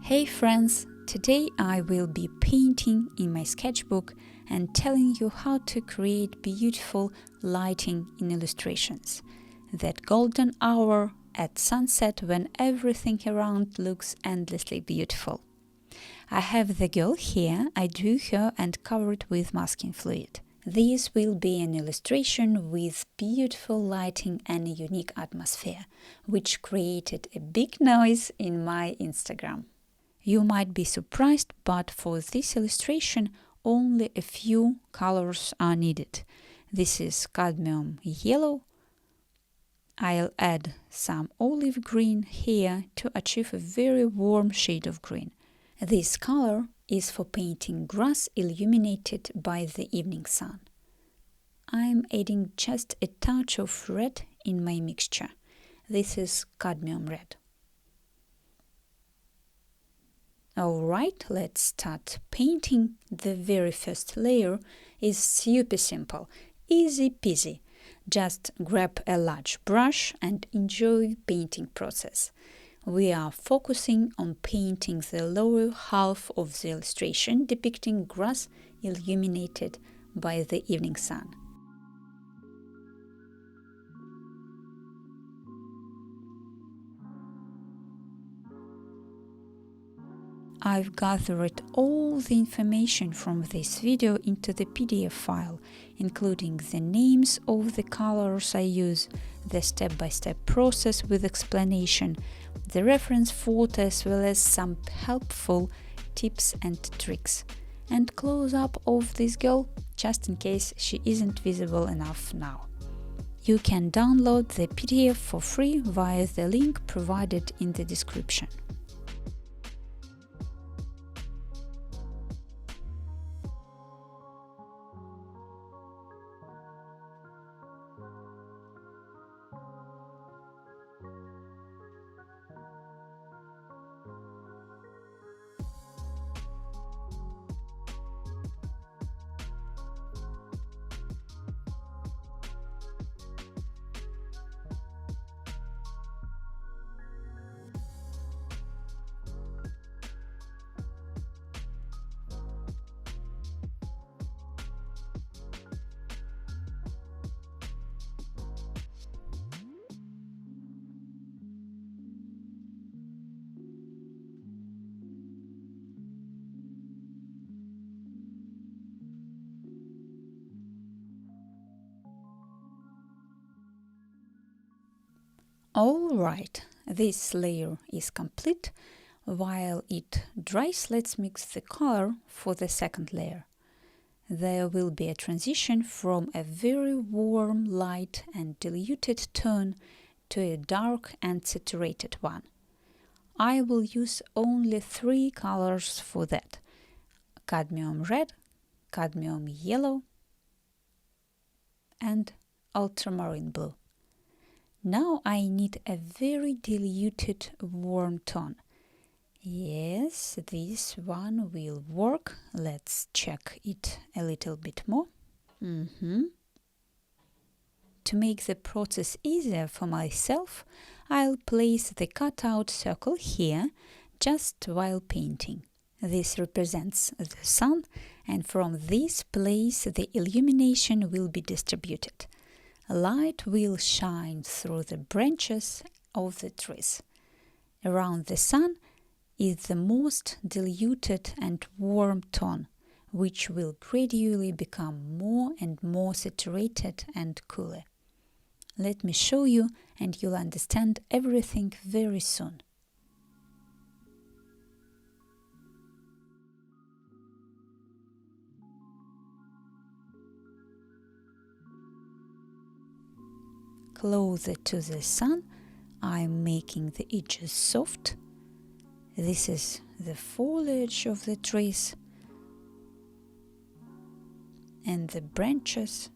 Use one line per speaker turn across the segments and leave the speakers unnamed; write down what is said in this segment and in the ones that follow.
Hey friends, today I will be painting in my sketchbook and telling you how to create beautiful lighting in illustrations. That golden hour at sunset when everything around looks endlessly beautiful. I have the girl here, I drew her and covered with masking fluid. This will be an illustration with beautiful lighting and a unique atmosphere, which created a big noise in my Instagram. You might be surprised, but for this illustration only a few colors are needed. This is cadmium yellow. I'll add some olive green here to achieve a very warm shade of green. This color is for painting grass illuminated by the evening sun. I'm adding just a touch of red in my mixture. This is cadmium red. Alright, let's start painting. The very first layer is super simple, easy peasy. Just grab a large brush and enjoy the painting process. We are focusing on painting the lower half of the illustration depicting grass illuminated by the evening sun. I've gathered all the information from this video into the PDF file, including the names of the colors I use, the step-by-step process with explanation, the reference photo as well as some helpful tips and tricks, and close-up of this girl just in case she isn't visible enough now. You can download the PDF for free via the link provided in the description. Alright, this layer is complete. While it dries, let's mix the color for the second layer. There will be a transition from a very warm, light and diluted tone to a dark and saturated one. I will use only 3 colors for that: cadmium red, cadmium yellow and ultramarine blue. Now I need a very diluted warm tone. Yes, this one will work. Let's check it a little bit more. To make the process easier for myself, I'll place the cutout circle here just while painting. This represents the sun, and from this place the illumination will be distributed. Light will shine through the branches of the trees. Around the sun is the most diluted and warm tone, which will gradually become more and more saturated and cooler. Let me show you and you'll understand everything very soon. Closer to the sun, I'm making the edges soft. This is the foliage of the trees and the branches,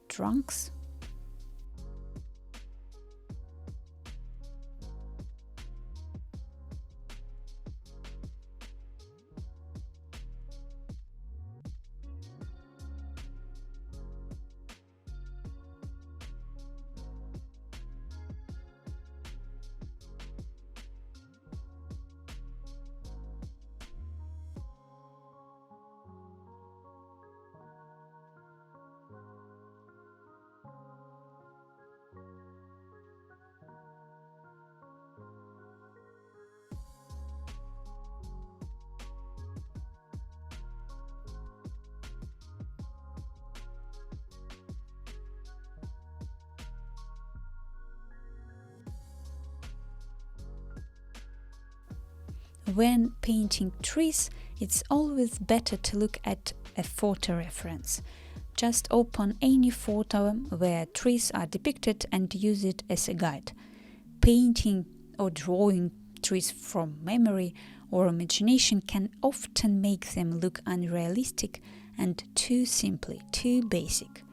trunks. When painting trees, it's always better to look at a photo reference. Just open any photo where trees are depicted and use it as a guide. Painting or drawing trees from memory or imagination can often make them look unrealistic and too simply, too basic.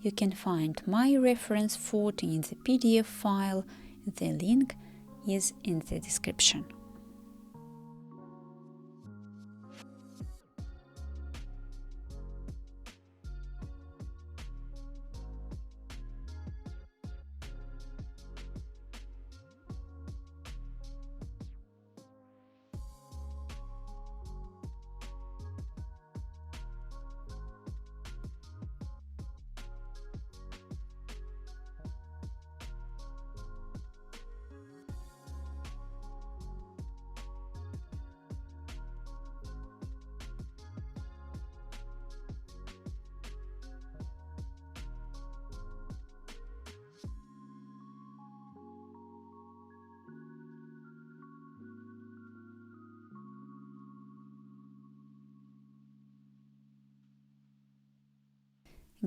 You can find my reference photo in the PDF file. The link is in the description.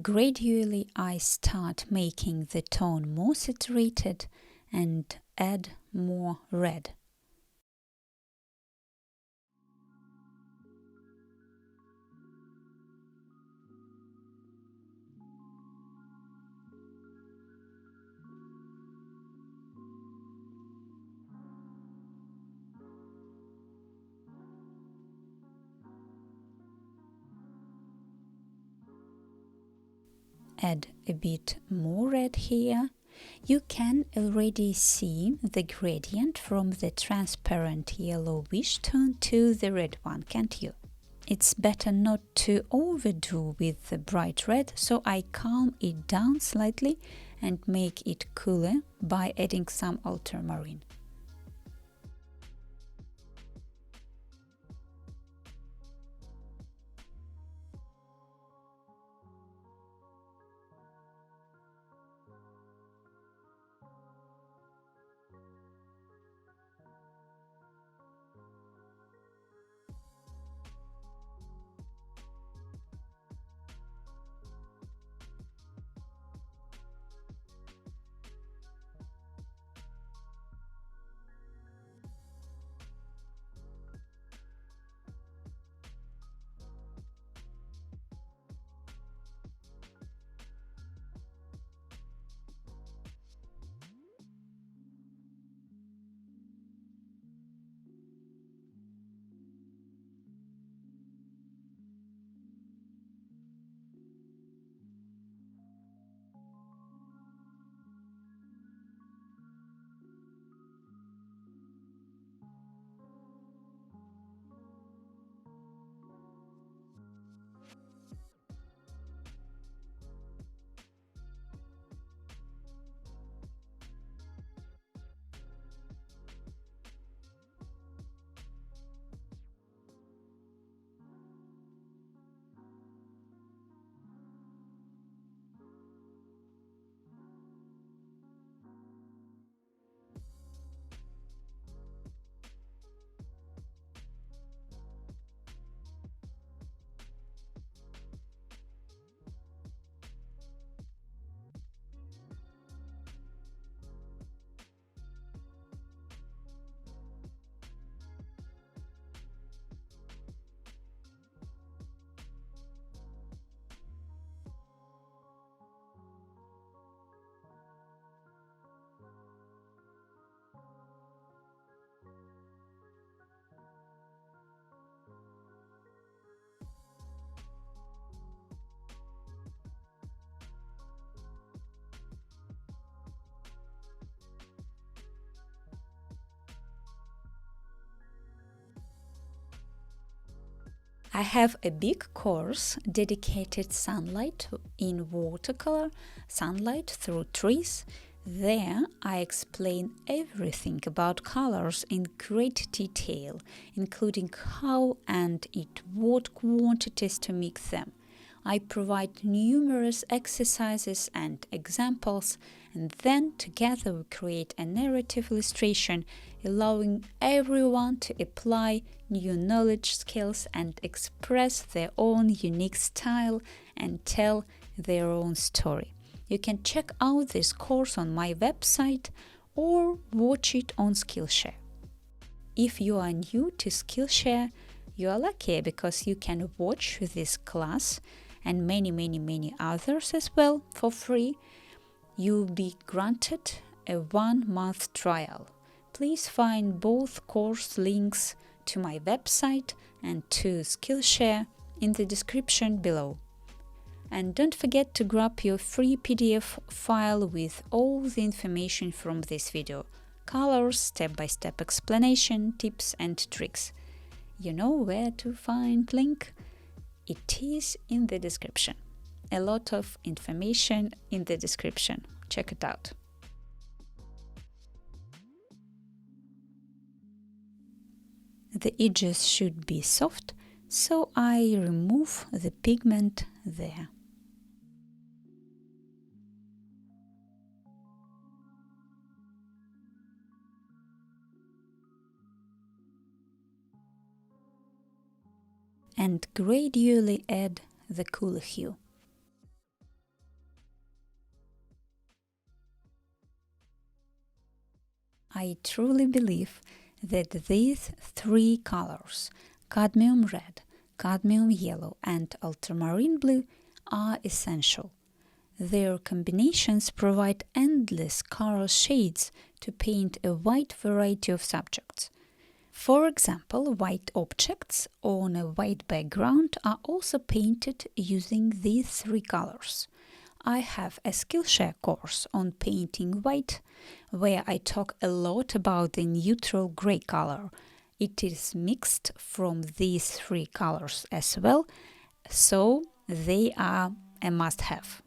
Gradually, I start making the tone more saturated and add more red. Add a bit more red here. You can already see the gradient from the transparent yellowish tone to the red one, can't you? It's better not to overdo with the bright red, so I calm it down slightly and make it cooler by adding some ultramarine. I have a big course dedicated sunlight in watercolor, sunlight through trees. There I explain everything about colors in great detail, including how and in what quantities to mix them. I provide numerous exercises and examples, and then together we create a narrative illustration allowing everyone to apply new knowledge, skills, and express their own unique style and tell their own story. You can check out this course on my website or watch it on Skillshare. If you are new to Skillshare, you are lucky because you can watch this class and many others as well for free. You'll be granted a 1-month trial. Please find both course links to my website and to Skillshare in the description below. And don't forget to grab your free PDF file with all the information from this video: colors, step-by-step explanation, tips and tricks. You know where to find link? It is in the description. A lot of information in the description. Check it out. The edges should be soft, so I remove the pigment there. And gradually add the cooler hue. I truly believe that these 3 colors, cadmium red, cadmium yellow and ultramarine blue, are essential. Their combinations provide endless color shades to paint a wide variety of subjects. For example, white objects on a white background are also painted using these 3 colors. I have a Skillshare course on painting white, where I talk a lot about the neutral gray color. It is mixed from these 3 colors as well, so they are a must-have.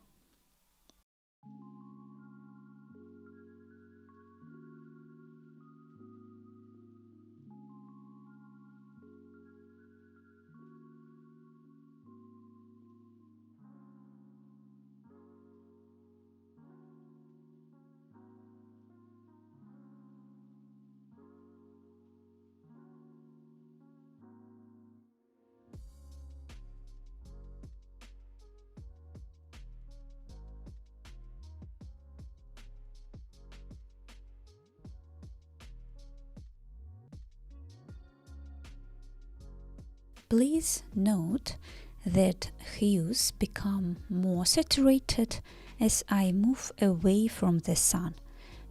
Please note that hues become more saturated as I move away from the sun.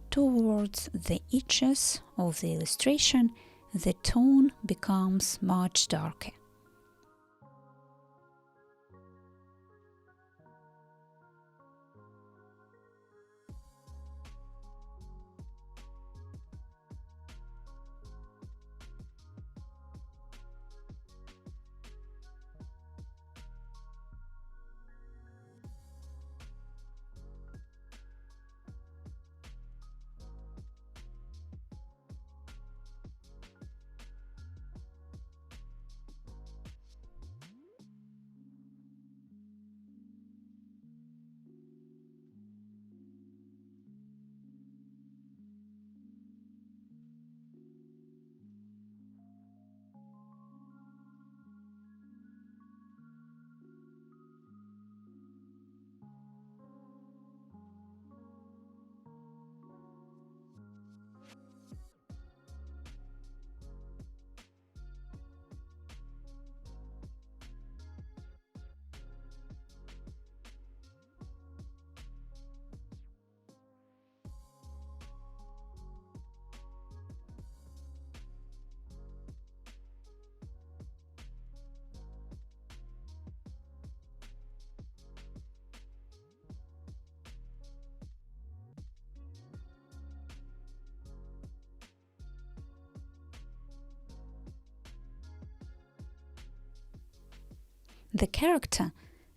Towards the edges of the illustration, the tone becomes much darker. The character,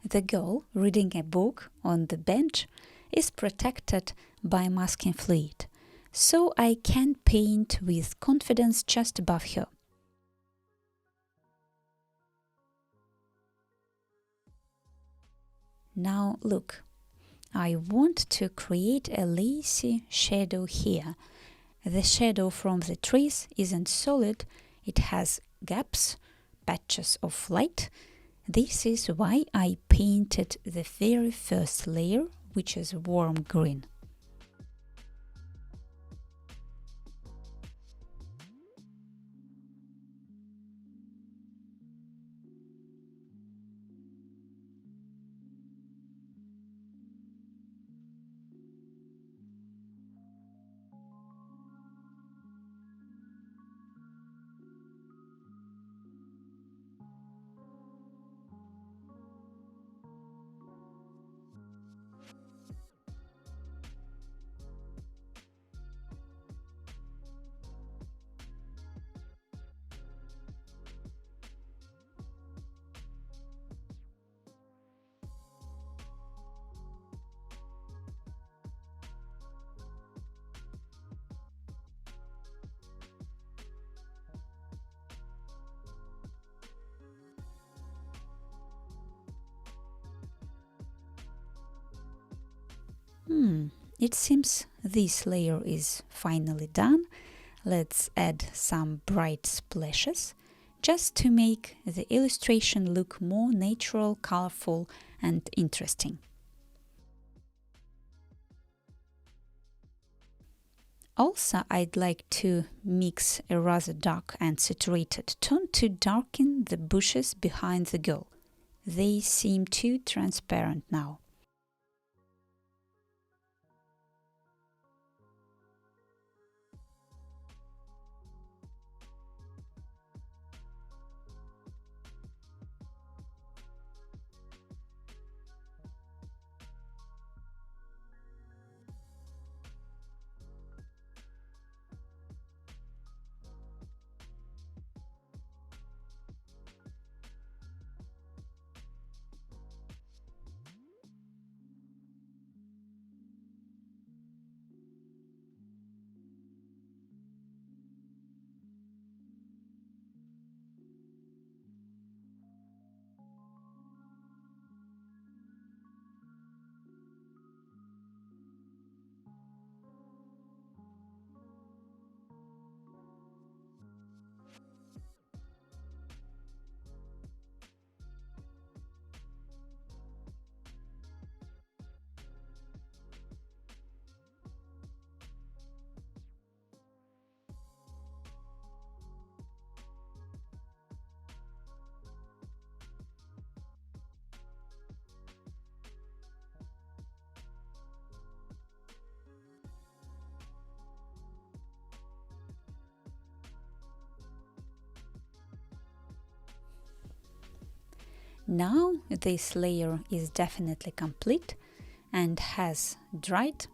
the girl reading a book on the bench, is protected by masking fluid, so I can paint with confidence just above her. Now look, I want to create a lacy shadow here. The shadow from the trees isn't solid, it has gaps, patches of light. This is why I painted the very first layer, which is warm green. It seems this layer is finally done. Let's add some bright splashes just to make the illustration look more natural, colorful and interesting. Also, I'd like to mix a rather dark and saturated tone to darken the bushes behind the girl. They seem too transparent now. Now this layer is definitely complete and has dried.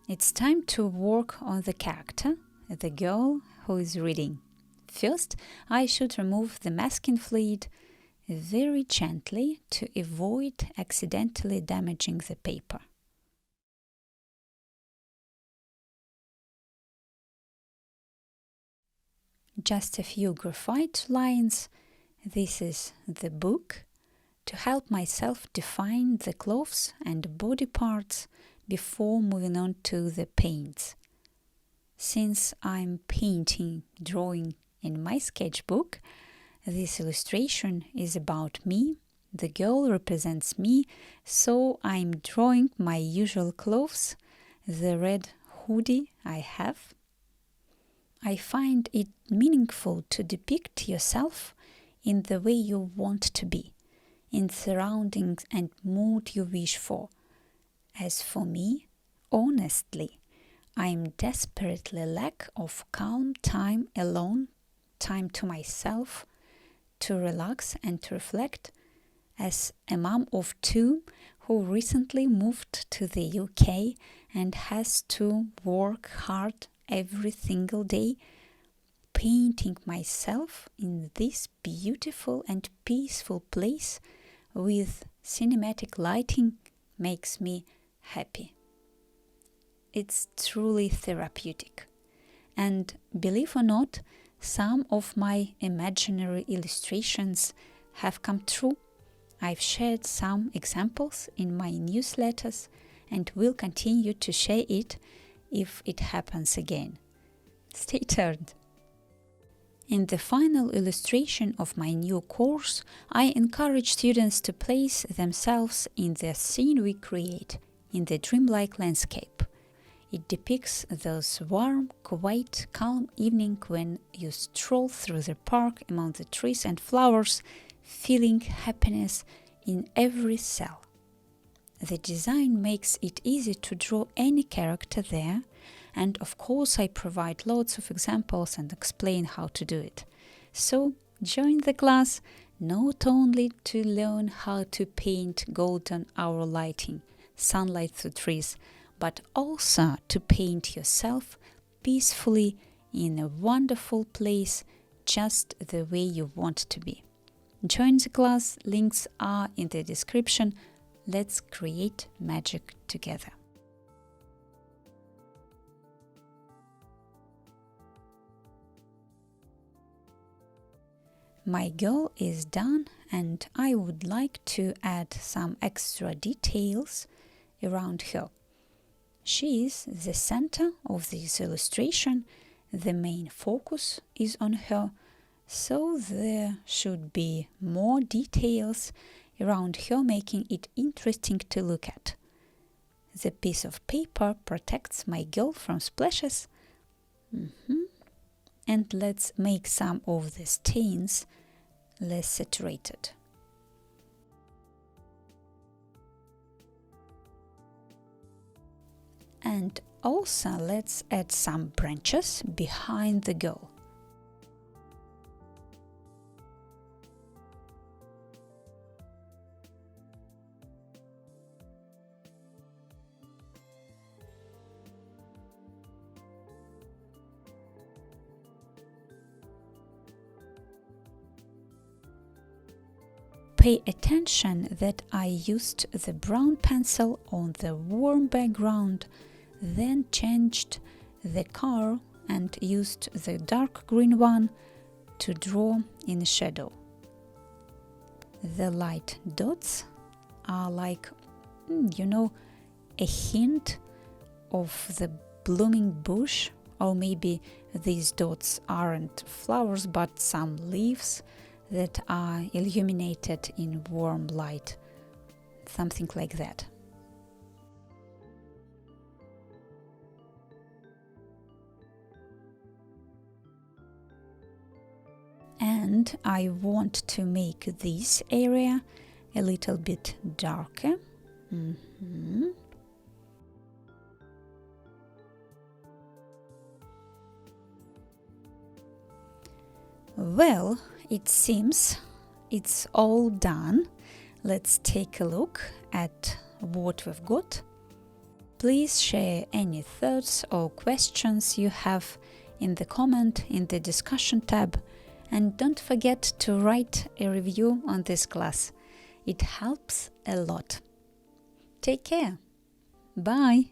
It's time to work on the character, the girl who is reading. First, I should remove the masking fluid very gently to avoid accidentally damaging the paper. Just a few graphite lines. This is the book to help myself define the clothes and body parts before moving on to the paints. Since I'm painting, drawing in my sketchbook, this illustration is about me. The girl represents me, so I'm drawing my usual clothes, the red hoodie I have. I find it meaningful to depict yourself in the way you want to be, in surroundings and mood you wish for. As for me, honestly, I'm desperately lack of calm time alone, time to myself, to relax and to reflect. As a mom of two who recently moved to the UK and has to work hard every single day, painting myself in this beautiful and peaceful place with cinematic lighting makes me happy. It's truly therapeutic. And believe or not, some of my imaginary illustrations have come true. I've shared some examples in my newsletters and will continue to share it if it happens again. Stay tuned! In the final illustration of my new course, I encourage students to place themselves in the scene we create, in the dreamlike landscape. It depicts those warm, quiet, calm evenings when you stroll through the park among the trees and flowers, feeling happiness in every cell. The design makes it easy to draw any character there, and of course I provide lots of examples and explain how to do it. So join the class not only to learn how to paint golden hour lighting, sunlight through trees, but also to paint yourself peacefully in a wonderful place just the way you want to be. Join the class, links are in the description. Let's create magic together. My girl is done, and I would like to add some extra details around her. She is the center of this illustration, the main focus is on her, so there should be more details around her, making it interesting to look at. The piece of paper protects my girl from splashes. And let's make some of the stains less saturated. And also let's add some branches behind the girl. Pay attention that I used the brown pencil on the warm background, then changed the color and used the dark green one to draw in shadow. The light dots are like, a hint of the blooming bush, or maybe these dots aren't flowers but some leaves that are illuminated in warm light, something like that. And I want to make this area a little bit darker. Well, it seems it's all done. Let's take a look at what we've got. Please share any thoughts or questions you have in the comment in the discussion tab, and don't forget to write a review on this class. It helps a lot. Take care. Bye.